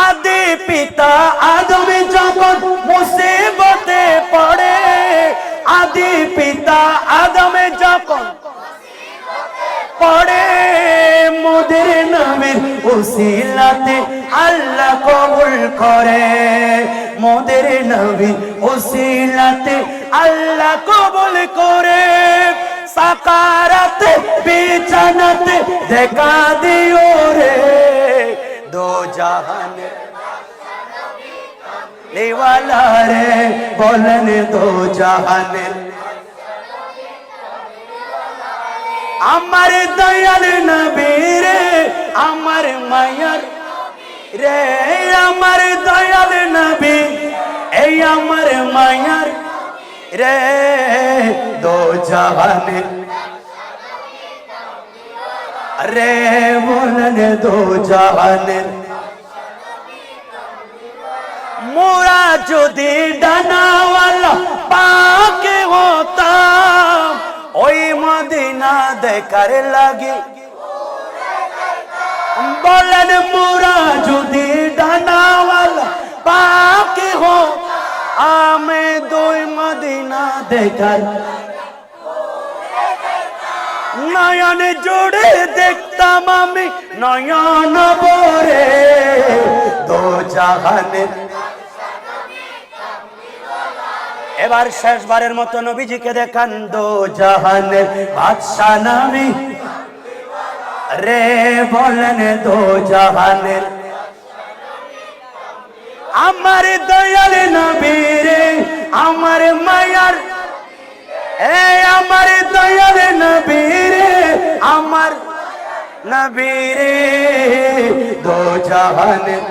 আদি পিতা আদম যখন মুসিবতে পড়ে, আদি পিতা আদম যখন পড়ে, মোদের নবীর উসিলাতে আল্লাহ কবুল করে, মোদের নবীর উসিলাতে আল্লাহ কবুল করে। সাকারাতে বিছানাতে দেখা দিও রে, দো জাহানে নেওয়ালা রে, বলেন দো জাহানে। আমার দয়াল নবী রে, আমার মায়ার রে, আমার দয়াল নবী, এই আমার মায়ার রে, দো জাহানে রে, বলেন দো জাহানে। মোরা যদি ডানাওয়ালা পাকে হতাম, ওই মদিনা দেখার লাগে, বলেন মোরা যদি ডানাওয়ালা পাকে হো, আমি দুই মদিনা দেখার, নয়ন জুড়ে দেখতাম আমি নয়ন ভরে, দো জাহানের। এবার শেষবারের মতো নবীজিকে দেখান, দো জাহানের বাদশা নবী রে, বলেন দো জাহানের। আমার দয়াল নবী রে, আমার মায়ার, এই আমার দয়াল নবী রে, আমার নবী রে, দো জাহানের।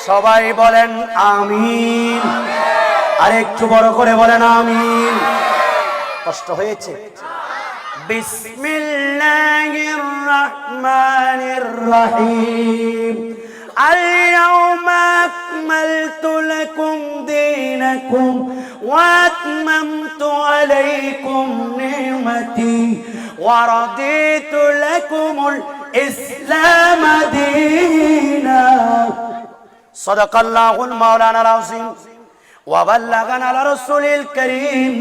সবাই বলেন আমিন, আর একটু বড় করে বলেন আমিন। কষ্ট হয়েছে? বিসমিল্লাহির রহমানির রহিম। اليوم أكملت لكم دينكم وأتممت عليكم نعمتي ورضيت لكم الإسلام دينا. صدق الله المولانا العظيم وبلغنا الرسول الكريم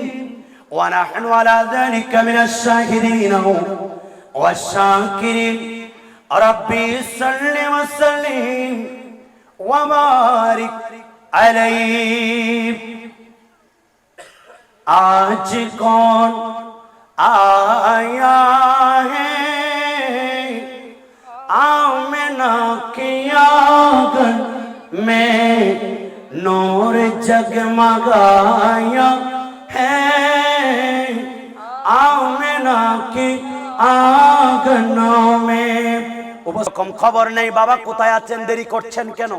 ونحن على ذلك من الشاهدين والشاكرين. ربي صل وسلم وبارك عليه. आज कौन आया है आमना की आंगन में, नूर जगमगाया है आमना की आंगनों में। কম খবর নেই, বাবা কোথায় আছেন, দেরি করছেন কেন?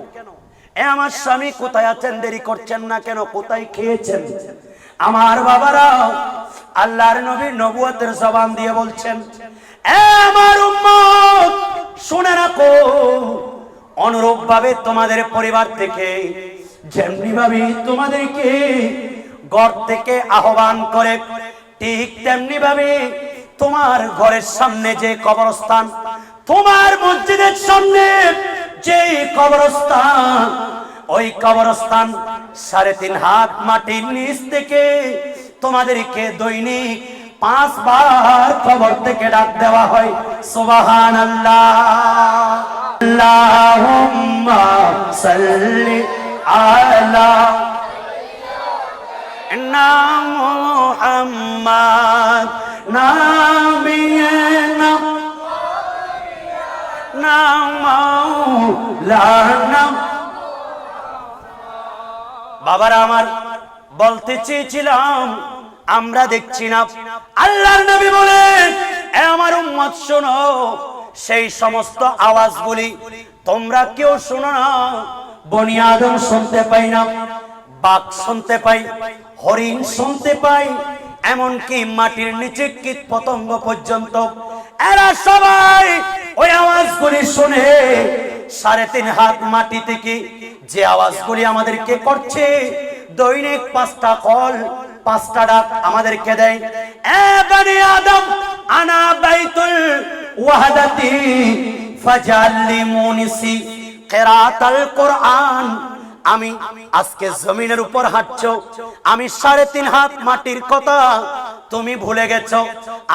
এ আমার স্বামী কোথায় আছেন, দেরি করছেন না কেন? কোথায় খেয়েছেন? আমার বাবারা আল্লাহর নবী নবুয়তের জবান দিয়ে বলছেন, এ আমার উম্মত শুনে রাখো, অনুরূপ ভাবে তোমাদের পরিবার থেকে যেমনি ভাবে তোমাদেরকে ঘর থেকে আহ্বান করে, ঠিক তেমনি ভাবে তোমার ঘরের সামনে যে কবরস্থান, তোমার মসজিদের সামনে যে কবরস্থান, ওই কবরস্থান 3.5 হাত মাটির নিচ থেকে তোমাদেরকে দৈনিক 5 বার কবর থেকে ডাক দেওয়া হয়। সুবহানাল্লাহ। আল্লাহুম্মা সাল্লি আলা মুহাম্মাদ নাবিয়িনা মাওলানা। বাবারা আমার বলতে চেয়েছিলাম, আমরা দেখছি না, আল্লাহর নবী বলেন, এ আমার উম্মত শোনো, সেই সমস্ত আওয়াজগুলি তোমরা কেউ শোনো না। বনি আদম শুনতে পাই না, বাঘ শুনতে পাই, হরিণ শুনতে পাই, এমনকি মাটির নিচে কীট পতঙ্গ পর্যন্ত, এরা সবাই ওই আওয়াজগুলি শুনে। 3.5 হাত মাটি থেকে যে আওয়াজগুলি আমাদেরকে করছে, দৈনিক 5টা কল, 5টা ডাক আমাদেরকে দেয়। এ বনি আদম, আনা বাইতুল ওয়াহদাতি ফাজাল্লি মুনিসি কিরাআতাল কোরআন। আমি আজকে জমিনের উপর হাঁটছো, আমি 3.5 হাত মাটির কথা তুমি ভুলে গেছো।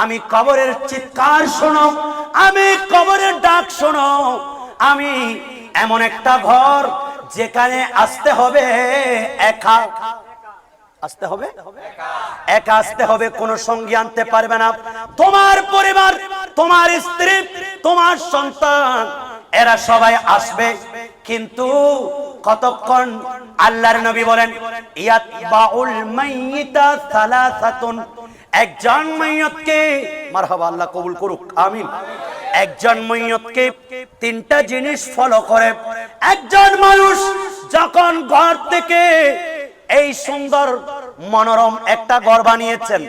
আমি কবরের চিৎকার শোনো, আমি কবরের ডাক শোনো। আমি এমন একটা ঘর যেখানে আসতে হবে একা, আসতে হবে একা আসতে হবে, কোন সঙ্গী আনতে পারবে না। তোমার পরিবার, তোমার স্ত্রী, তোমার সন্তান, এরা সবাই আসবে, কিন্তু কতক্ষণ? আল্লাহর নবী বলেন ইয়াতবাউল মাইয়িতা সালাসাতুন, একজন মাইয়তকে, মারহাবা, আল্লাহ কবুল করুক, আমিন। একজন মাইয়তকে 3টা জিনিস ফলো করে। একজন মানুষ যখন ঘর থেকে এই সুন্দর মনোরম একটা ঘর বানিয়েছেন,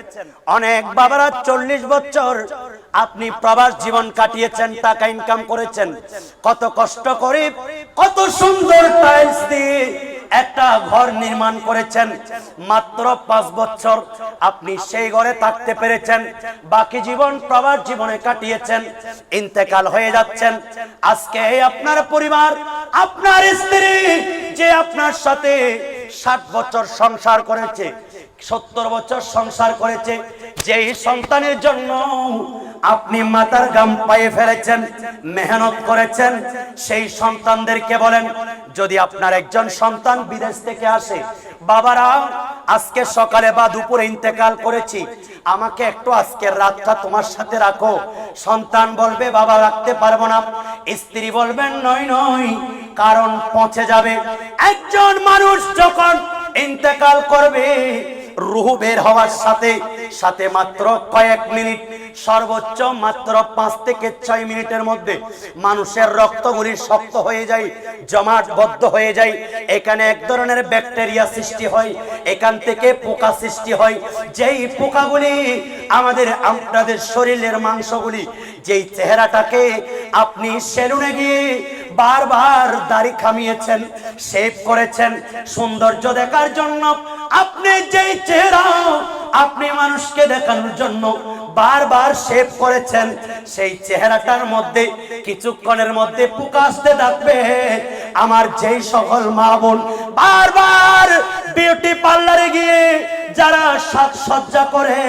অনেক বাবারা 40 বছর আপনি প্রবাস জীবন কাটিয়েছেন, টাকা ইনকাম করেছেন, কত কষ্ট করে, কত সুন্দর টাইলস দিয়ে একটা ঘর নির্মাণ করেছেন। মাত্র 5 বছর আপনি সেই ঘরে থাকতে পেরেছেন, বাকি জীবন প্রবাস জীবনে কাটিয়েছেন, ইন্তেকাল হয়ে যাচ্ছেন। আজকে আপনার পরিবার, আপনার স্ত্রী যে আপনার সাথে 60 বছর সংসার করেছে, 70 বছর সংসার করেছে, যেই সন্তানের জন্য আপনি মাথার ঘাম পায়ে ফেলেছেন, মেহনত করেছেন, সেই সন্তানদেরকে বলেন, যদি আপনার একজন সন্তান বিদেশ থেকে আসে, বাবারা আজকে সকালে বা দুপুরে ইন্তেকাল করেছি, আমাকে একটু আজকের রাতটা তোমার সাথে রাখো। সন্তান বলবে বাবা রাখতে পারবো না, স্ত্রী বলবেন নয় নয়, কারণ পৌঁছে যাবে। একজন মানুষ যখন ইন্তেকাল করবে, রূহ বের হওয়ার সাথে সাথে মাত্র কয়েক মিনিট, সর্বোচ্চ মাত্র 5 থেকে 6 মিনিটের মধ্যে মানুষের রক্তগুলি শক্ত হয়ে যায়, জমাটবদ্ধ হয়ে যায়। এখানে এক ধরনের ব্যাকটেরিয়া সৃষ্টি হয়, এখান থেকে পোকা সৃষ্টি হয়। যেই পোকাগুলি আমাদের আপনাদের শরীরের মাংসগুলি, যেই চেহারাটাকে আপনি সেলুনে গিয়ে বারবার দাড়ি খামিয়েছেন, শেভ করেছেন সৌন্দর্য দেখার জন্য, আপনি যেই চেহারা আপনি মানুষকে দেখানোর জন্য বারবার শেভ করেছেন, সেই চেহারাটার মধ্যে কিছুক্ষণের মধ্যে পোকা আসতে থাকবে। আমার যেই সকল মা বোন বারবার বিউটি পার্লারে গিয়ে যারা সাজসজ্জা করে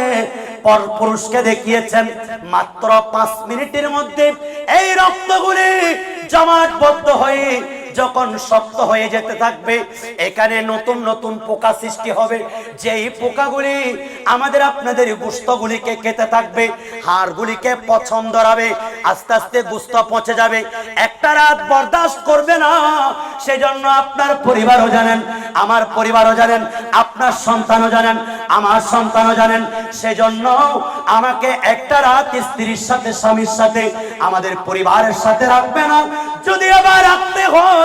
পরপুরুষকে দেখিয়েছেন, মাত্র 5 মিনিটের মধ্যে এই রক্তগুলি জমাটবদ্ধ হয়ে যখন শক্ত হয়ে যেতে থাকবে, এখানে নতুন নতুন পোকা সৃষ্টি হবে। যেই পোকাগুলি আমাদের আপনাদের গোশতগুলিকে খেতে থাকবে, হাড়গুলিকে পছন্দ ধরাবে, আস্তে আস্তে গোশত পচে যাবে, একটা রাত বরদাস্ত করবে না। সেজন্য আপনার পরিবারও জানেন, আমার পরিবারও জানেন, আপনার সন্তানও জানেন, আমার সন্তানও জানেন। সেজন্য আমাকে একটা রাত স্ত্রীর সাথে, স্বামীর সাথে, আমাদের পরিবারের সাথে রাখবে না। যদি আবার রাখতে হয়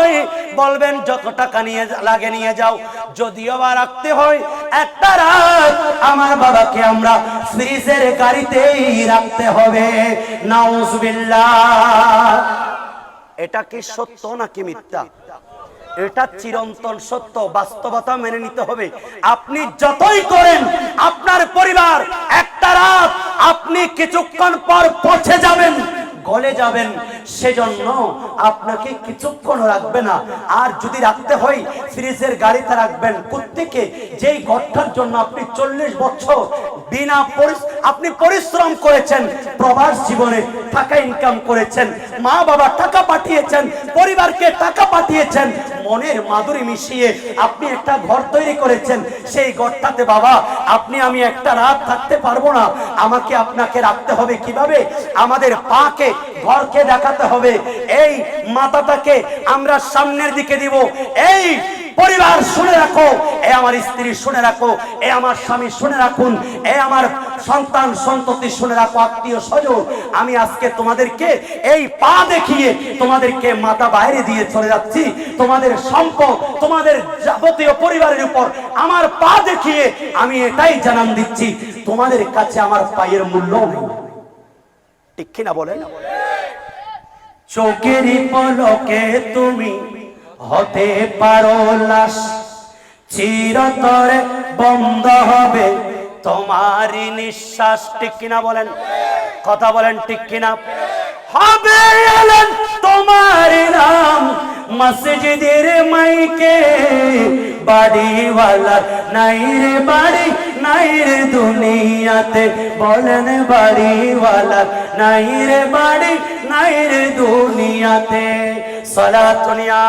বলবেন যত টাকা নিয়ে লাগে নিয়ে যাও, যদিও বা রাখতে হয় একটা রাত আমার বাবাকে আমরা ফ্রিজের গাড়িতেই রাখতে হবে। নাউজুবিল্লাহ। এটা কি সত্য নাকি মিথ্যা? এটা চিরন্তন সত্য, বাস্তবতা মেনে নিতে হবে। আপনি যতই করেন আপনার পরিবার একটা রাত আপনি কিছুক্ষণ পর পচে যাবেন, গলে যাবেন, সেজন্য আপনাকে কিছুক্ষণ রাখবে না। আর যদি রাখতে হয় ফ্রিজের গাড়িতে রাখবেন। প্রত্যেকে যেই ঘরটার জন্য আপনি 40 বছর বিনা আপনি পরিশ্রম করেছেন, প্রবাস জীবনে টাকা ইনকাম করেছেন, মা বাবা টাকা পাঠিয়েছেন, পরিবারকে টাকা পাঠিয়েছেন, মনের মাধুরী মিশিয়ে আপনি একটা ঘর তৈরি করেছেন। সেই ঘরটাতে বাবা আপনি আমি একটা রাত থাকতে পারবো না, আমাকে আপনাকে রাখতে হবে কিভাবে? আমাদের পাকে ঘরকে দেখাতে হবে, এই মাথাটাকে আমরা সামনের দিকে দিব। এই পরিবার শুনে রাখো, এ আমার স্ত্রী শুনে রাখো, এ আমার স্বামী শুনে রাখুন, এ আমার সন্তান সন্ততি শুনে রাখো, আত্মীয় স্বজন, আমি আজকে তোমাদেরকে এই পা দেখিয়ে তোমাদেরকে মাথা বাইরে দিয়ে চলে যাচ্ছি। তোমাদের সম্পদ, তোমাদের যাবতীয় পরিবারের উপর আমার পা দেখিয়ে আমি এটাই জানান দিচ্ছি, তোমাদের কাছে আমার পায়ের মূল্য নেই। ঠিক কিনা বলেন? চোখেরই পলকে তুমি হতে পারো লাশ, চিরতরে বন্ধ হবে তোমারই নিঃশ্বাস। ঠিক কিনা বলেন? কথা বলেন ঠিক কিনা? হবে এলেন তোমার নাম মসজিদের মাইকে বাড়িওয়ালা নাই রে বাড়ি নাই রে দুনিয়াতে বলেন বাড়িওয়ালা নাই রে বাড়ি নাই রে দুনিয়াতে সালাতুনিয়া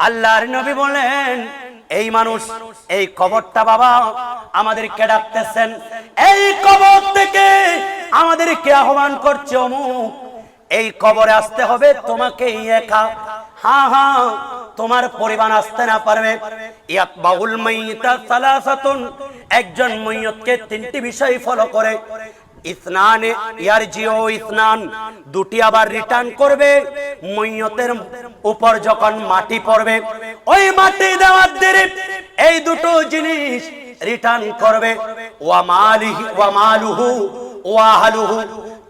আল্লাহর নবী বলেন এই মানুষ এই কবরটা বাবা আমাদেরকে ডাকতেছেন এই কবর থেকে আমাদেরকে আহ্বান করছে অমুক এই কবরে আসতে হবে তোমাকে একা হ্যাঁ হ্যাঁ তোমার পরিবার আসতে না পারবে ইয়াতবাউল মাইয়িতা সালাসাতুন একজন মাইয়তকে তিনটি বিষয় ফলো করে ইসনানে ইয়ারজিও ইসনান দুটি আবার রিটার্ন করবে মাইয়তের উপর যখন মাটি পড়বে ওই মাটি দেওয়ার দেরি এই দুটো জিনিস রিটার্ন করবে ওয়া মালিহি ওয়া মালুহু ওয়া আহলুহু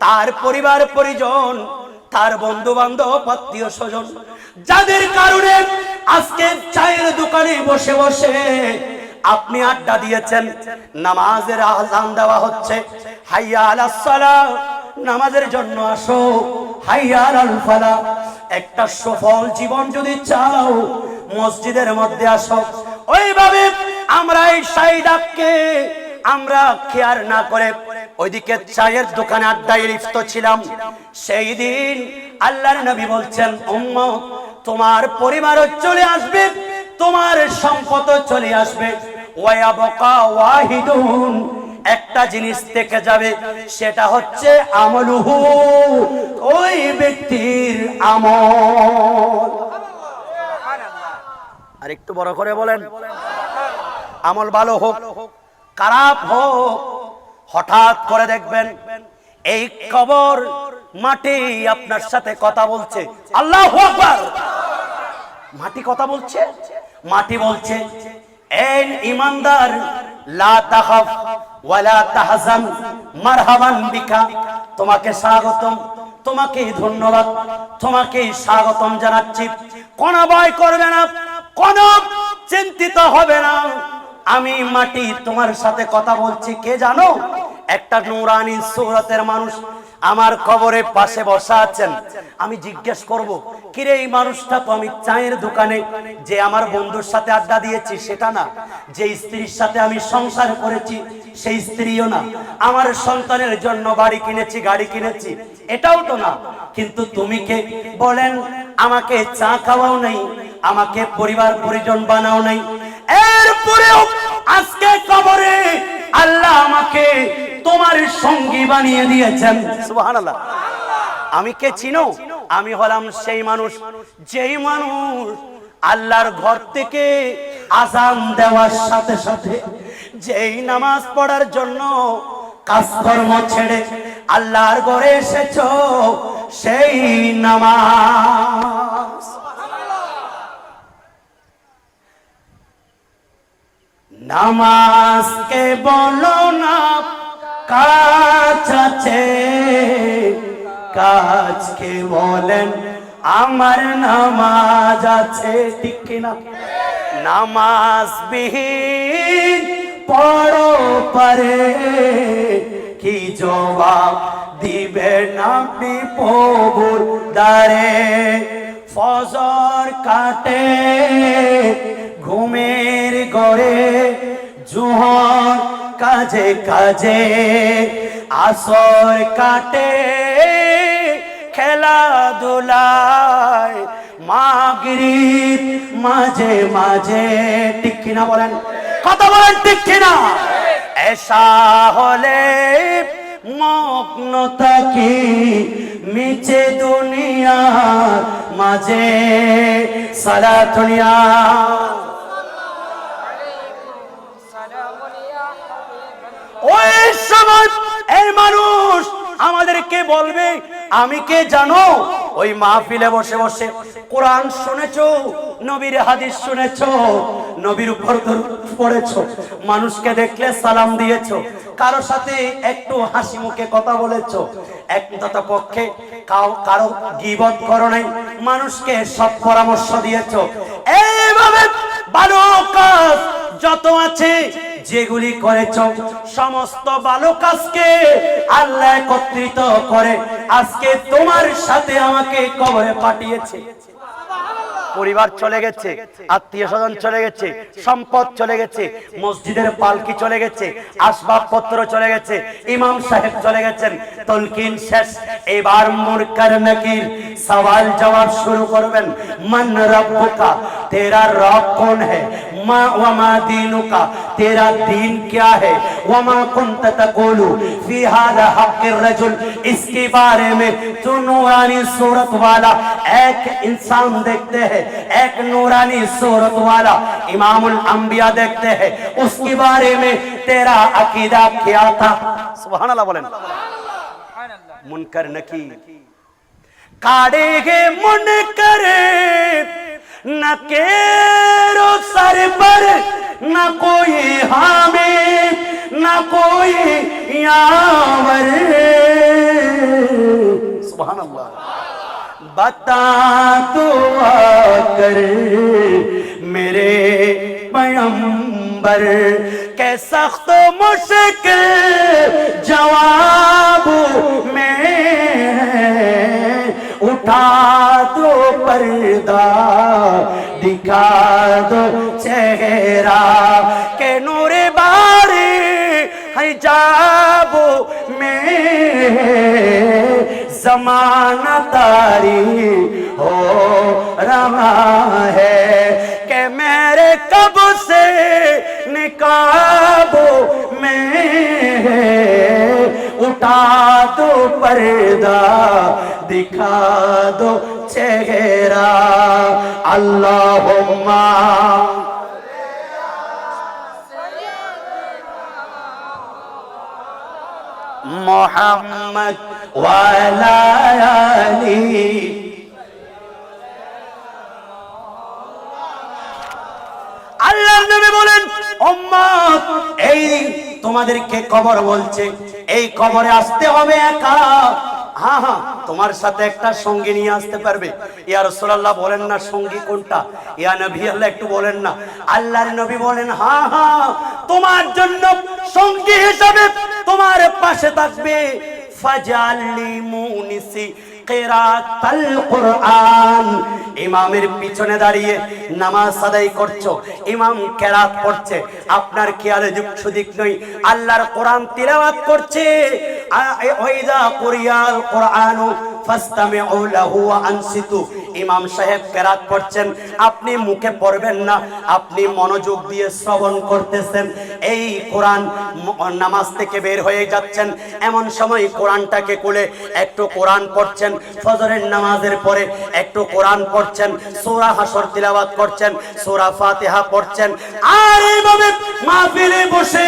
তার পরিবার পরিজন তার বন্ধু বান্ধব আত্মীয় স্বজন যাদের কারণে আজকে চায়ের দোকানে বসে বসে আপনি আড্ডা দিয়েছেন নামাজের আযান দেওয়া হচ্ছে হাইয়া আলাস সালাহ নামাজের জন্য আসো হাইয়া আলাল ফালাহ একটা সফল জীবন যদি চাও মসজিদের মধ্যে আসো ওইভাবে আমরা এই শাইদাকে আমরা খেয়াল না করে ওইদিকে চায়ের দোকানে আড্ডায় লিপ্ত ছিলাম সেই দিন আল্লাহর নবী বলছেন উম্মত তোমার পরিবারও চলে আসবে তোমার সম্পদ চলে আসবে ওয়ায়াবকা ওয়াহিদুন একটা জিনিস থেকে যাবে সেটা হচ্ছে আমলুহু ওই ব্যক্তির আমল আর একটু বড় করে বলেন আমল ভালো হোক খারাপ হোক হঠাৎ করে দেখবেন এই কবর মাটি আপনার সাথে কথা বলছে আল্লাহু আকবার মাটি কথা বলছে মাটি বলছে এই ঈমানদার লা তাখাফ ওয়ালা তাহজান মারহাবান বিকা তোমাকে স্বাগতম তোমাকে ধন্যবাদ তোমাকে স্বাগতম জানাচ্ছি কোন ভয় করবে না কোন চিন্তিত হবে না আমি মাটি তোমার সাথে কথা বলছি কে জানো একটা নূরানী সূরতের মানুষ আমার কবরের পাশে বসা আছেন আমি জিজ্ঞেস করব কিরে এই মানুষটা তো আমি চায়ের দোকানে যে আমার বন্ধুর সাথে আড্ডা দিয়েছি সেটা না যে স্ত্রীর সাথে আমি সংসার করেছি সেই স্ত্রীও না আমার সন্তানের জন্য বাড়ি কিনেছি গাড়ি কিনেছি এটাও তো না কিন্তু তুমি কে বলেন আমাকে চা খাওয়াও নাই আমাকে পরিবার পরিজন বানাও নাই এরপরেও আজকে কবরে আল্লাহ আমাকে তোমার সঙ্গী বানিয়ে দিয়েছেন সুবহানাল্লাহ আমি কে চিনো আমি হলাম সেই মানুষ যেই মানুষ আল্লাহর ঘর থেকে আযান দেওয়ার সাথে সাথে যেই নামাজ পড়ার জন্য কাজকর্ম ছেড়ে আল্লাহর ঘরে এসেছো সেই নামাজ নামাজকে বলো না কাজ আছে কাজকে বলেন আমার নামাজ আছে ঠিক কিনা নামাজ বিহীন পড়ো পারে কি জবাব দিবেন আপনি প্রভুর দ্বারে ফজর কাটে ঘুমের ঘরে জোহর কাজে কাজে আসর কাটে খেলাধুলায় মাগরিব মাঝে মাঝে ঠিক কিনা বলেন কথা বলেন ঠিক কিনা এসা হলে মগ্ন থাকি মিছে দুনিয়ার মাঝে সালাতুনিয়া ওই সময় এই মানুষ আমাদেরকে বলবে আমি কে জানো ওই মাহফিলে বসে বসে কোরআন শুনেছো নবীর হাদিস শুনেছো নবীর উপর দরুদ পড়েছো মানুষকে দেখলে সালাম দিয়েছো কারো সাথে একটু হাসি মুখে কথা বলেছো একদত পক্ষে কারো গীবত করো নাই মানুষকে সৎ পরামর্শ দিয়েছো এইভাবে ভালো কাজ যত আছে যেগুলি করেছ সমস্ত ভালো কাজকে আল্লাহ একত্রিত করে আজকে তোমার সাথে আমাকে কবরে পাঠিয়েছে। পরিবার চলে গেছে, আত্মীয় স্বজন চলে গেছে, সম্পদ চলে গেছে, মসজিদের পালকি চলে গেছে, আসবাবপত্র চলে গেছে, ইমাম সাহেব চলে গেছেন, তলকিন শেষ। এবার মুনকার নাকির সওয়াল জবাব শুরু করবেন। মান রব্বুকা, তেরা রব कौन है, मा वमा दीनुका, तेरा दीन क्या है, वमा कुंत तकुलु फी हादा हक़्क़िर रजुल। इसके बारे में जो नूरानी सूरत वाला एक इंसान देखते हैं, एक नूरानी सूरत वाला इमामुल अंबिया देखते हैं, उसके बारे में तेरा अकीदा क्या था? सुभान अल्लाह बोलें। मुनकर नकीर काढ़ेगे मुनकर नकेरो सर पर, न कोई हामी न कोई यावर। सुभान अल्लाह। बता तो आकर मेरे पैगंबर के सख्त मुश्किल जवाब में उठा दो पर्दा, दिखा दो चेहरा के नूरे बारी हिजाब में ज़माना तारी हो रहा है कि मेरे कब से निकाब में उठा दो पर्दा, दिखा दो चेहरा। अल्लाहुम्मा मुहम्मद वाला आली। আল্লাহ নবী বলেন, উম্মত এই তোমাদেরকে কবর বলছে, এই কবরে আসতে হবে একা। হ্যাঁ হ্যাঁ, তোমার সাথে একটা সঙ্গী নিয়ে আসতে পারবে। ইয়া রাসূলুল্লাহ বলেন না সঙ্গী কোনটা? ইয়া নবী আল্লাহ একটু বলেন না। আল্লাহর নবী বলেন, হ্যাঁ হ্যাঁ, তোমার জন্য সঙ্গী হিসাবে তোমার পাশে থাকবে ফাজালি মুনিসি কিরাতাল কুরআন। ইমামের পিছনে দাঁড়িয়ে নামাজ আদায় করছো, ইমাম কেরাত পড়ছে, আপনার খেয়ালে যুক্ত দিক নই, আল্লাহর কোরআন তিলাওয়াত করছে। ওয়াইদা কুরিয়াল কুরআনু ফাসতামিউ লাহু ওয়া আনসিতু। ইমাম সাহেব কেরাত পড়ছেন, আপনি মুখে পড়বেন না, আপনি মনোযোগ দিয়ে শ্রবণ করতেছেন। এই কোরআন নামাজ থেকে বের হয়ে যাচ্ছেন, এমন সময় কোরআনটাকে খুলে একটু কোরআন পড়ছেন, ফজরের নামাজের পরে একটু কোরআন পড়ছেন, সূরা হাসর তিলাওয়াত করছেন, সূরা ফাতিহা পড়ছেন, আর এইভাবে মাহফিলে বসে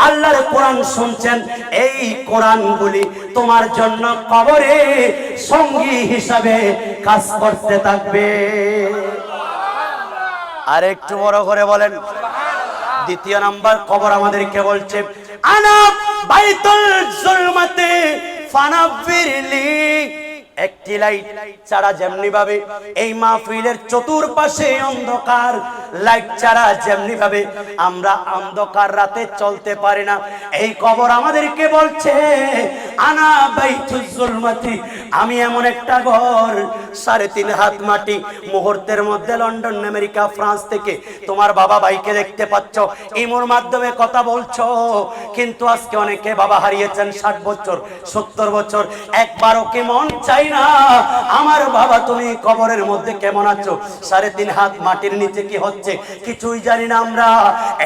আল্লাহর কোরআন শুনছেন। এই কোরআনগুলি তোমার জন্য কবরে সঙ্গী হিসাবে কাজ করতে থাকবে। আর একটু বড় করে বলেন। দ্বিতীয় নাম্বার কবর আমাদেরকে বলছে, আনা বাইতুল জুলমাতে ফানাফিরলি। একটি লাইট ছাড়া যেমনি ভাবে এই মাহফিলের চতুর্পাশে অন্ধকার, লাইট ছাড়া যেমনি ভাবে আমরা অন্ধকার রাতে চলতে পারি না, এই কবর আমাদেরকে বলছে আনা বাইতুল জুলমাতি, আমি এমন একটা ঘর 3.5 হাত মাটি, মুহূর্তের মধ্যে লন্ডন, আমেরিকা, ফ্রান্স থেকে তোমার বাবা ভাইকে দেখতে পাচ্ছ, ইমোর মাধ্যমে কথা বলছো, কিন্তু আজকে অনেকে বাবা হারিয়েছেন 60 বছর 70 বছর, একবারও কি মন চাই না আমার বাবা তুমি কবরের মধ্যে কেমন আছো? 3.5 হাত মাটির নিচে কি হচ্ছে কিছুই জানি না আমরা।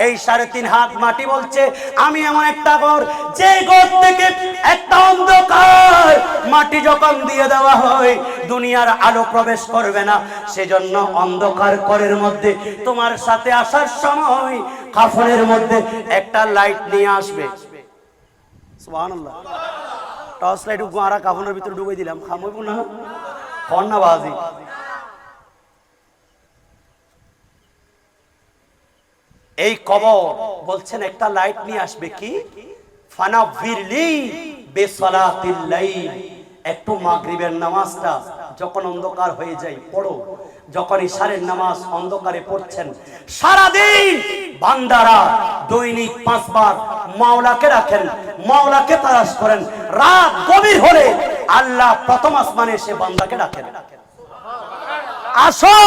এই 3.5 হাত মাটি বলছে আমি এমন একটা ঘর, যে ঘর থেকে একটা অন্ধকার মাটি যখন দিয়ে দেওয়া হয় দুনিয়ার আলো প্রবেশ করবে না, সেজন্য অন্ধকার ঘরের মধ্যে তোমার সাথে আসার সময় কাফনের মধ্যে একটা লাইট নিয়ে আসবে। সুবহানাল্লাহ। টর্চ লাইট গুয়ারা কাফনের ভিতরে ডুবাই দিলাম, খামইব না কন্না বাজি। এই কবর বলছেন একটা লাইট নিয়ে আসবে, কি ফানাফিরলি বিসালাতিল লাইল, একটু মাগরিবের নামাজটা যখন অন্ধকার হয়ে যায় পড়ো, যখন ইশারের নামাজ অন্ধকারে পড়ছেন, সারাদিন বান্দারা দৈনিক 5 বার মাওলাকে রাখেন, মাওলাকে তালাশ করেন। রাত গভীর হলে আল্লাহ প্রথম আসমানে এসে বান্দাকে ডাকেন, আসো,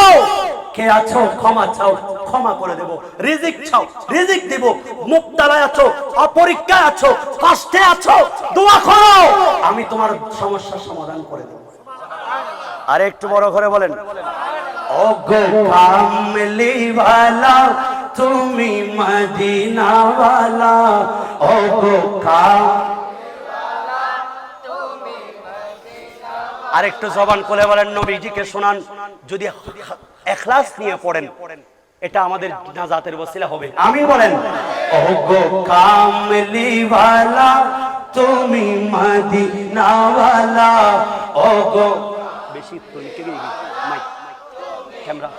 কে আছো, ক্ষমা চাও, ক্ষমা করে দেব। রিজিক চাও, রিজিক দেব। মুক্তালায় আছো, অপরীক্ষায় আছো, কষ্টে আছো, দোয়া করো, আমি তোমার সমস্যার সমাধান করে দেব। আর একটু বড় করে বলেন, ও গো কামলি ওয়ালা তুমি মদিনা ওয়ালা, ও গো আর একটু জবান খুলে বলেন, নবীজিকে শোনান। যদি ইখলাস নিয়ে পড়েন, এটা আমাদের নাজাতের ওসিলা হবে। আমিন বলেন, ও গো কামলি ওয়ালা তুমি মদিনা ওয়ালা, ও গো বেশি তো লিখে গিয়ে মাইক ক্যামেরা,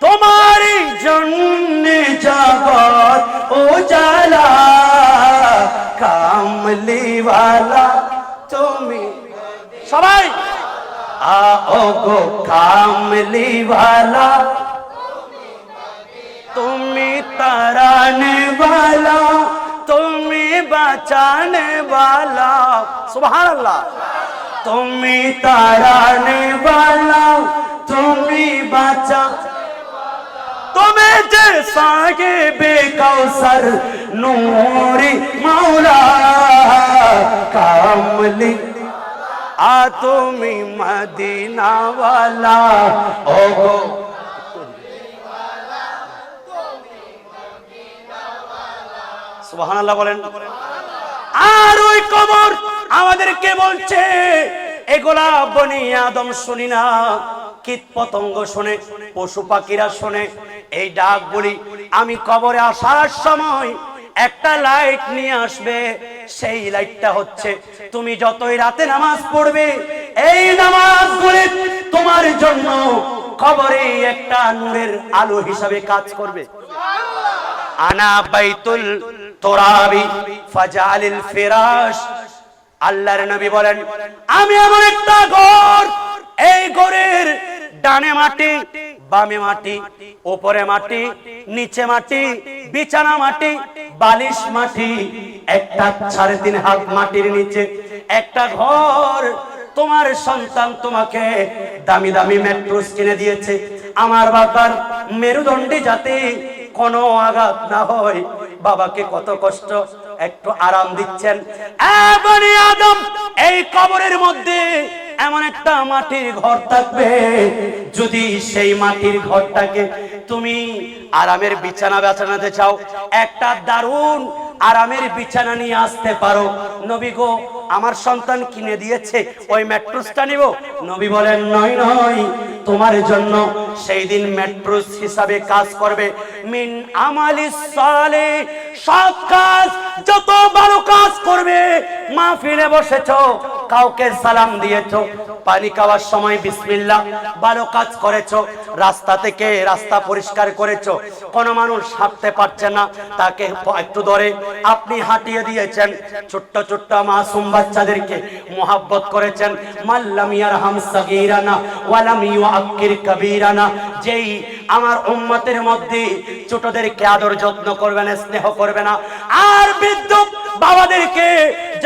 তোমারি জন্য জগৎ উজালা, কামলি ওয়ালা তুমি, সবাই आओ गो कामली वाला तुम्ही तराने वाला, तुम्ही बचाने वाला, सुभान अल्लाह। तुम्ही तराने वाला, तुम्ही बचा, तुम्हें जैसा के बेकौसर नूरी मौला, कामली आ তুমি মদিনা ওয়ালা, ও গো সুবহানাল্লাহ বলেন। আর ওই কবর আমাদেরকে বলছে, এগুলা বনি আদম শুনি না, কীট পতঙ্গ শুনে, পশু পাখিরা শুনে এই ডাকগুলি। আমি কবরে আসার সময় একটা লাইট নিয়ে আসবে, সেই লাইটটা হচ্ছে তুমি যতই রাতে নামাজ পড়বে, এই নামাজগুলি তোমার জন্য কবরে একটা নূরের আলো হিসাবে কাজ করবে। আনা বাইতুল তুরাবি ফাজালিল ফিরাশ, আল্লাহর নবী বলেন, আমি এমন একটা ঘর, এই ঘরের ডানে মাটি, বামে মাটি, উপরে মাটি, নিচে মাটি, বিছানা মাটি, বালিশ মাটি, একটা 3.5 হাত মাটির নিচে একটা ঘর। তোমার সন্তান তোমাকে দামি দামি মেট্রোস কিনে দিয়েছে, আমার বাবার মেরুদণ্ডে যাতে কোনো আঘাত না হয়, বাবাকে কত কষ্ট, একটু আরাম দিচ্ছেন। বনি আদম, এই কবরের মধ্যে এমন একটা মাটির ঘর থাকবে, যদি সেই মাটির ঘরটাকে তুমি আরামের বিছানা বাছানাতে চাও, একটা দারুণ আরামের বিছানা নিয়ে আসতে পারো। নবী গো, আমার সন্তান কিনে দিয়েছে, ওই মেট্রোসটা নিব। নবী বলেন, নয় নয়, তোমার জন্য সেই দিন মেট্রোস হিসাবে কাজ করবে মিন আমালিস সালেহ, সৎ কাজ, যত ভালো কাজ করবে। মাহফিলে বসেছো, কাউকে সালাম দিয়েছো, পানি খাওয়ার সময় বিসমিল্লাহ, ভালো কাজ করেছো, রাস্তা থেকে রাস্তা পরিষ্কার করেছো, কোন মানুষ হাঁটতে পারছে না, তাকে একটু ধরে আপনি হাঁটিয়ে দিয়েছেন, ছোট্ট ছোট্ট মাসুম বাচ্চাদেরকে মোহাব্বত করেছেন। মাল্লাম ইয়ারহাম সাগীরানা ওয়ালাম ইউআক্কির কাবীরানা, যেই আমার উম্মতের মধ্যে ছোটদেরকে আদর যত্ন করবে না, স্নেহ করবে না, আর বৃদ্ধ বাবাদেরকে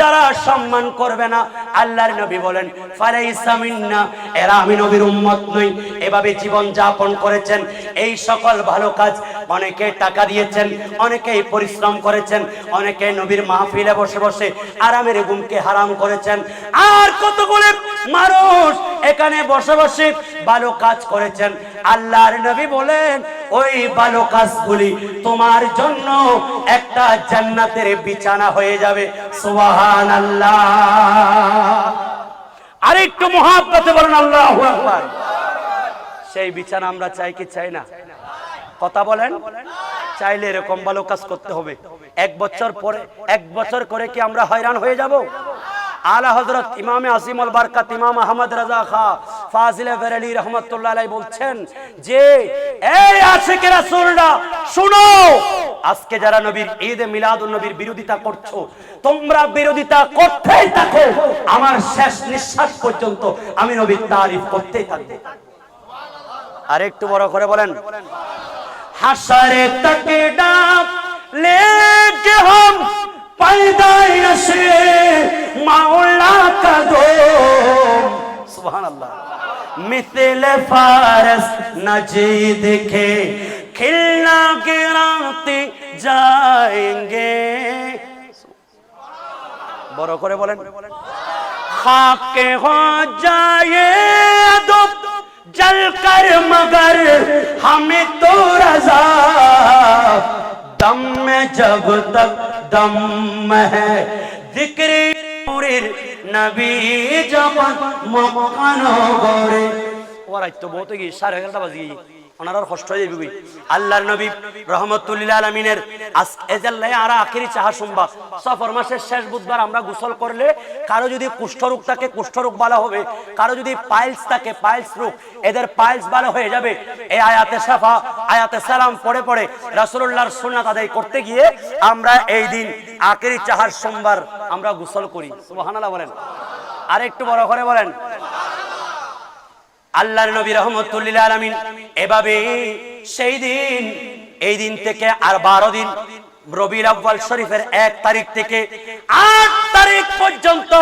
যারা সম্মান করবে না, আল্লাহর নবী বলেন, ফালাইসা মিন্না, এরা আমি নবীর উম্মত নই। এভাবে জীবন যাপন করেছেন। এই সকল ভালো কাজ, অনেকে টাকা দিয়েছেন, অনেকেই পরিশ্রম করেছেন, অনেকে নবীর মাহফিলে বসে বসে আরামের ঘুমকে হারাম করেছেন, আর কতগুলো মানুষ এখানে বসে বসে ভালো কাজ করেছেন। আল্লাহর নবী বলেন, ওই ভালো কাজগুলি তোমার জন্য একটা জান্নাতের বিছানা হয়ে যাবে। সুবহানাল্লাহ। আরেকটু মুহাব্বতে বলেন আল্লাহু আকবার। সেই বিছানা আমরা চাই কি চাই না? কথা বলেন। চাইলে এরকম ভালো কাজ করতে হবে। 1 বছর করে কি আমরা হয়রান হয়ে যাব? আলা হযরত ইমামে আসিমুল বারকাত ইমাম আহমদ রাজা খা ফাজিলে বেরেলি রহমাতুল্লাহ আলাইহি বলছেন যে, এই আশিকে রাসূলরা শুনো, আজকে যারা নবীর ঈদে মিলাদুন নবীর বিরোধিতা করছো, তোমরা বিরোধিতা করতেই থাকো, আমার শেষ নিঃশ্বাস পর্যন্ত আমি নবীর তারিফ করতেই থাকবো। আর একটু বড় করে বলেন, হাসরে তক ডাক লেকে हम पैदाइश से मौला का दो, सुभान अल्लाह, मिसल फारस नजीद के खिलना गिराते जाएंगे। बड़ो करे बोलें, खाके हो जाए अदब जलकर मगर हमें तो रजा, दम में जब तक दम है जिक्र नबी जब मकानो गोरे। और आज तो बहुत ही 11:30 বাজে গিয়ে ওনার কষ্ট হয়ে যাবে। আল্লাহর নবী রহমাতুল আলামিনের এজাল্লাহ আর আখেরি চাহা সোমবার সফর মাসের শেষ বুধবার আমরা গোসল করলে কারো যদি কুষ্ঠরোগ থাকে কুষ্ঠরোগ ভালো হবে, কারো যদি পাইলস থাকে পাইলস রোগ, এদের পাইলস ভালো হয়ে যাবে। এই আয়াতে শাফা আয়াতে সালাম পড়ে পড়ে রাসূলুল্লাহর সুন্নাত আদায় করতে গিয়ে আমরা এই দিন আখেরি চাহার সোমবার আমরা গোসল করি। সুবহানাল্লাহ বলেন, আর একটু বড় করে বলেন। আল্লাহর নবী রাহমাতুল লিল আলামিন এভাবে সেই দিন, এই দিন থেকে আর 12 দিন রবিউল আউয়াল শরীফের 1 তারিখ থেকে 8 তারিখ পর্যন্ত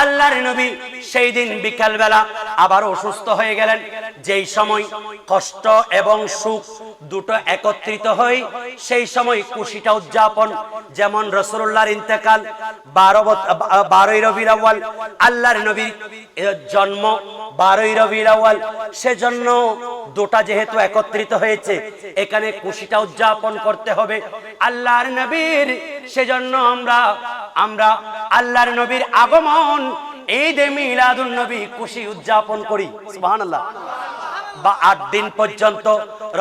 আল্লাহর নবী সেই দিন বিকাল বেলা আবার অসুস্থ হয়ে গেলেন। যেই সময় কষ্ট এবং সুখ দুটো একত্রিত হয় সেই সময় খুশিটা উদযাপন, যেমন রাসূলুল্লাহর ইন্তেকাল 12ই রবিউল আউয়াল, আল্লাহর নবীর জন্ম 12ই রবিউল আউয়াল, সেজন্য দুটো যেহেতু একত্রিত হয়েছে এখানে খুশিটা উদযাপন করতে হবে আল্লাহর নবীর। সেজন্য আমরা আল্লাহর নবীর আগমন ঈদে মিলাদুন নবী খুশি উদযাপন করি। সুবহানাল্লাহ। 8 দিন পর্যন্ত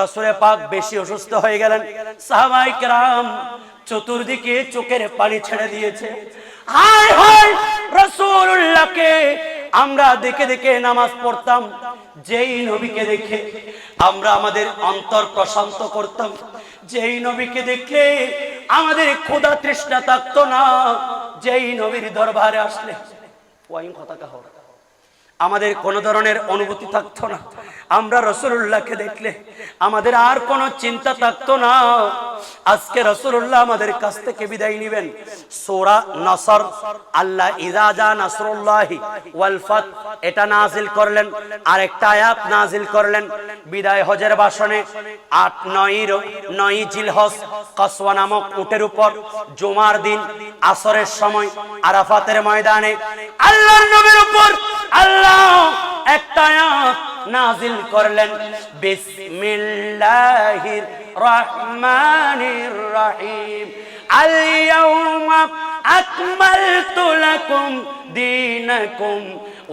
রাসূল পাক বেশি অসুস্থ হয়ে গেলেন। সাহাবায়ে কেরাম চতুর্দিকে চোখের পানি ছেড়ে দিয়েছে। হায় হায়, রাসূলুল্লাহকে আমরা দেখে দেখে নামাজ পড়তাম, যেই নবীকে দেখে আমরা আমাদের অন্তর প্রশান্ত করতাম, যেই নবীকে দেখলে আমাদের ক্ষুধা তৃষ্ণা থাকতো না, যেই নবীর দরবারে আসলে ওয়াইন কথা কাহ আমাদের কোনো ধরনের অনুভূতি থাকতো না, আমরা রাসূলুল্লাহকে দেখলে আমাদের আর কোনো চিন্তা থাকতো না। আজকে রাসূলুল্লাহ আমাদের কাছ থেকে বিদায় নেবেন। সূরা নসর আল্লাহ ইযা জা নাসরুল্লাহি ওয়াল ফাত এটা নাজিল করলেন, আর একটা আয়াত নাজিল করলেন বিদায় হজের ভাষণে 8-9 জিলহজ কসওয়া নামক উটের উপর জুমার দিন আসরের সময় আরাফাতের ময়দানে আল্লাহর নবীর উপর আল্লাহ একটা আয়াত নাজিল করলেন, বিসমিল্লাহির রহমানির রহিম, আল ইয়াউমা আকমালতু লাকুম দীনাকুম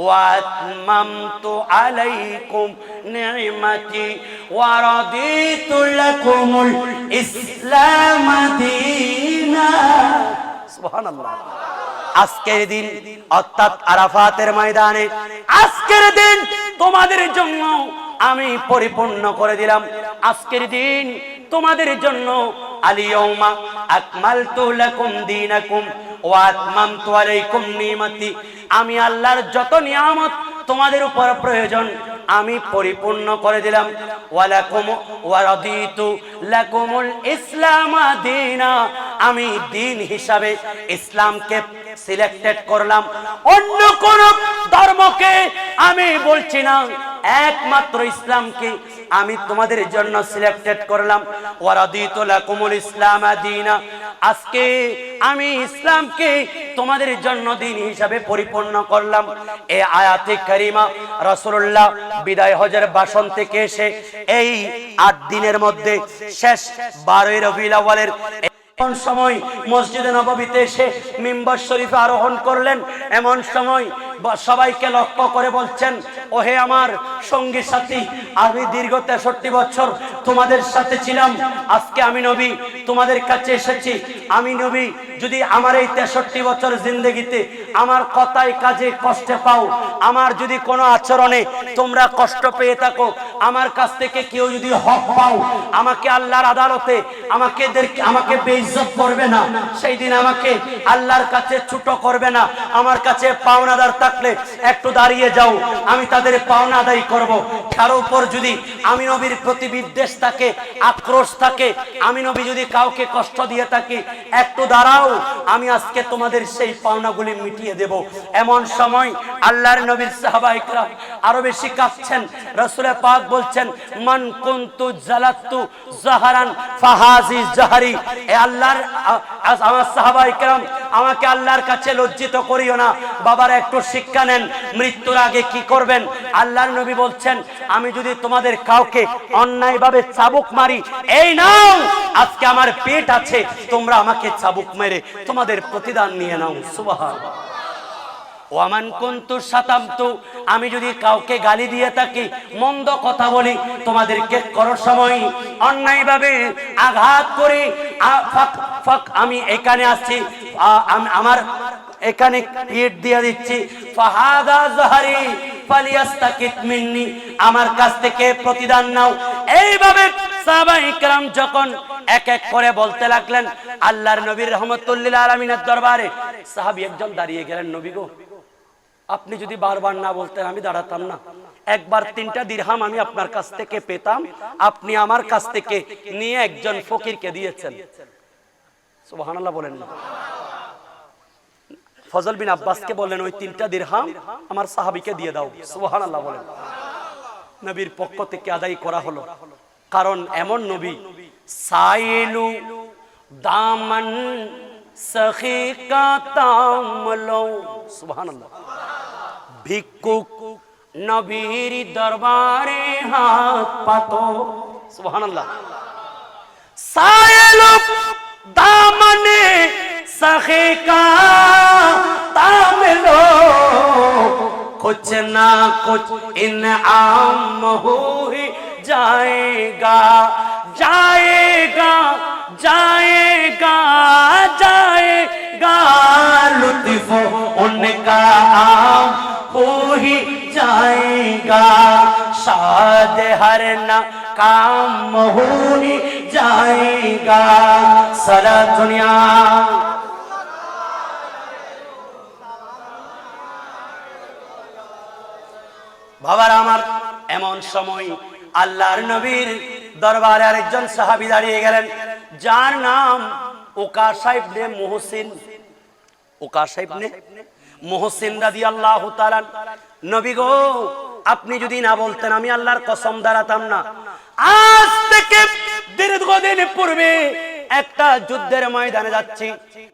ওয়া আতমামতু আলাইকুম নি'মাতি ওয়া রাদিতু লাকুমুল ইসলাম দীনা। সুবহানাল্লাহ। আজকের দিন অর্থাৎ আরাফাতের ময়দানে আজকের দিন তোমাদের জন্য আমি পরিপূর্ণ করে দিলাম। আজকের দিন তোমাদের জন্য আলিয়াউমা আকমালতু লাকুম দীনাকুম ওয়া আতমামতু আলাইকুম নি'মাতি, আমি আল্লাহর যত নিয়ামত তোমাদের উপর প্রয়োজন আমি পরিপূর্ণ করে দিলাম। ওয়ালাকুম ওয়া রাদিতু লাকুমুল ইসলাম দীনা, আমি দিন হিসাবে ইসলামকে সিলেক্টেড করলাম, অন্য কোন ধর্মকে আমি বলছি না, একমাত্র ইসলামকে আমি তোমাদের জন্য সিলেক্টেড করলাম। ওয়া রাদিতু লাকুমুল ইসলাম দীনা, আজকে আমি ইসলামকে তোমাদের জন্য দিন হিসাবে পরিপূর্ণ করলাম। এই আয়াতে কারিমা রাসূলুল্লাহ বিদায় হজের ভাষণ থেকে এসে এই 8 দিনের মধ্যে শেষ 12ই রবিউল আউয়ালের এমন সময় মসজিদে নববীতে এসে মিম্বার শরীফে আরোহণ করলেন। এমন সময় সবাইকে লক্ষ্য করে বলছেন, ওহে আমার সঙ্গী সাথী, আমি দীর্ঘ 63 বছর তোমাদের সাথে ছিলাম, আজকে আমি নবী তোমাদের কাছে এসেছি, আমি নবী যদি আমার এই 63 বছর জিন্দেগিতে আমার কথায় কাজে কষ্টে পাও, আমার যদি কোনো আচরণে তোমরা কষ্ট পেয়ে থাকো, আমার কাছ থেকে কেউ যদি হক পাও, আমাকে আল্লাহর আদালতে আমাকে বেইজ্জত করবে না, সেই দিন আমাকে আল্লাহর কাছে ছোট করবে না। আমার কাছে পাওনাদার থাকলে একটু দাঁড়িয়ে যাও, আমি তাদের পাওনা আদায় করব। কারো উপর যদি আমি নবীর প্রতি বিদ্বেষ থাকে, আক্রোশ থাকে, আমি নবী যদি কাউকে কষ্ট দিয়ে থাকি, একটু দাঁড়াও, আমি আজকে তোমাদের সেই পাওনাগুলি মিটিয়ে দেব। এমন সময় আল্লাহর নবীর সাহাবায়ে কেরাম আরো বেশি কাঁদছেন। রাসূল পাক বলছেন, মান কুনতু জালাতু জাহারান ফাহাজি জাহারি। এ আল্লাহর আমার সাহাবায়ে কেরাম, আমাকে আল্লাহর কাছে লজ্জিত করিও না। বাবারা একটু শিক্ষা নেন, মৃত্যুর আগে কি করবেন। আল্লাহর নবী বলছেন, আমি যদি তোমাদের কাউকে অন্যায়ভাবে চাবুক মারি, এই নাও আজকে আমার পেট আছে, তোমরা আমাকে চাবুক মেরে তোমাদের প্রতিদান নিয়ে নাও। সুবহানাল্লাহ। ওয়ামান কুনতু শাতামতু, আমি যদি কাউকে গালি দিয়ে থাকি, মন্দ কথা বলি, তোমাদেরকে করো সময় অন্যায়ভাবে আঘাত করে আমি এখানে আসছি, আমার এখানে পিঠ দিয়ে দিচ্ছি, ফাহাদা জাহারি ফালিয়াস্তাকিত মিন্নি, আমার কাছ থেকে প্রতিদান নাও। এইভাবে সাহাবায়ে কেরাম যখন এক এক করে বলতে লাগলেন, আল্লাহর নবীর রহমতুল্লিল আলামিনের দরবারে সাহাবী একজন দাঁড়িয়ে গেলেন, নবী গো, আপনি যদি বারবার না বলতেন আমি দাঁড়াতাম না। একবার 3টা দিরহাম আমি আপনার কাছ থেকে পেতাম, আপনি আমার কাছ থেকে নিয়ে একজন ফকিরকে দিয়েছেন। সুবহানাল্লাহ বলেন না। ফজল বিন আব্বাসকে বললেন, ওই 3টা দিরহাম আমার সাহাবীকে দিয়ে দাও। সুবহানাল্লাহ বলেন। নবীর পক্ষ থেকে আদায় করা হলো। কারণ এমন নবী, সাইলু দামান সখী কা তামলো, সুবহানাল্লাহ, ভিক্ষুক নবীর দরবারে হাত পাতো, সুবহানাল্লাহ। সাইলু দামনে सखे का तामलो, कुछ ना कुछ इनाम हो ही जाएगा, जाएगा जाएगा जाएगा, लुत्फ उनका आम हो ही जाएगा, शाद हर ना काम हो ही जाएगा, सारा दुनिया। বাবারা আমার, এমন সময় আল্লাহর নবীর দরবারে আরেকজন সাহাবী দাঁড়িয়ে গেলেন, যার নাম উকাশা ইবনে মুহসিন। উকাশা ইবনে মুহসিন রাদিয়াল্লাহু তাআলা, নবী গো, আপনি যদি না বলতেন আমি আল্লাহর কসম দাঁড়াতাম না। আজ থেকে দীর্ঘদিন পূর্বে একটা যুদ্ধের ময়দানে যাচ্ছি,